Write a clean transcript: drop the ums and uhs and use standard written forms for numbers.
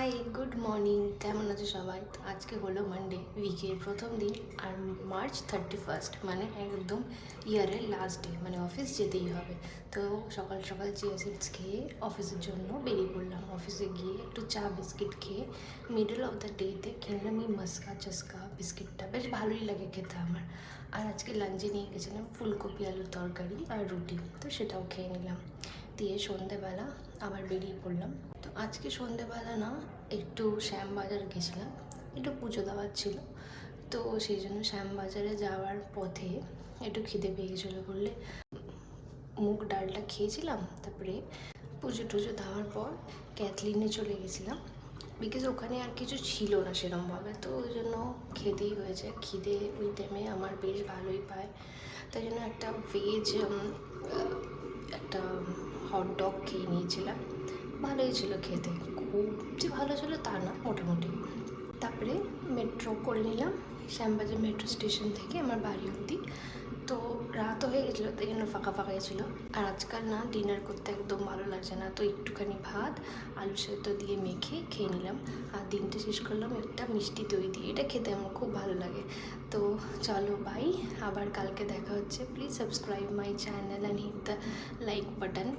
High, good morning. কেমন আছে সবাই? তো আজকে হলো মানডে, উইকের প্রথম দিন। আর মার্চ 31 মানে একদম ইয়ারের লাস্ট ডে, মানে অফিস যেতেই হবে। তো সকাল সকাল চিয়া সিডস খেয়ে অফিসের জন্য বেরিয়ে পড়লাম। অফিসে গিয়ে একটু চা বিস্কিট খেয়ে মিডল অফ দ্য ডেতে খেলাম এই মাস্কা চস্কা বিস্কিটটা। বেশ ভালোই লাগে খেতে আমার। আর আজকে লাঞ্চে নিয়ে গেছিলাম ফুলকপি আলুর তরকারি আর রুটি, তো সেটাও খেয়ে নিলাম। দিয়ে সন্ধেবেলা আবার বেরিয়ে পড়লাম। তো আজকে সন্ধেবেলা না একটু শ্যামবাজার গেছিলাম, একটু পুজো দেওয়ার ছিল। তো সেই জন্য শ্যামবাজারে যাওয়ার পথে একটু খিদে পেয়ে গেছিলো বললে মুগ ডালটা খেয়েছিলাম। তারপরে পুজো টুজো দেওয়ার পর ক্যাথলিনে চলে গেছিলাম, বিকজ ওখানে আর কিছু ছিল না সেরমভাবে। তো ওই জন্য খেতেই হয়েছে। খিদে ওই টাইমে আমার বেশ ভালোই পায়, তাই জন্য একটা ভেজ একটা হট ডগ খেয়ে নিয়েছিলাম। ভালোই ছিল খেতে, খুব যে ভালো ছিল তা না, মোটামুটি। তারপরে মেট্রো করে নিলাম শ্যামবাজার মেট্রো স্টেশন থেকে আমার বাড়ি অবধি। তো রাতও হয়ে গেছিলো, তাই জন্য ফাঁকা ফাঁকাই ছিল। আর আজকাল না ডিনার করতে একদম ভালো লাগছে না, তো একটুখানি ভাত আলু সেদ্ধ দিয়ে মেখে খেয়ে নিলাম। আর দিনটা শেষ করলাম একটা মিষ্টি দই দিয়ে। এটা খেতে আমার খুব ভালো লাগে। তো চলো বাই, আবার কালকে দেখা হচ্ছে। Please subscribe my channel and hit the like button.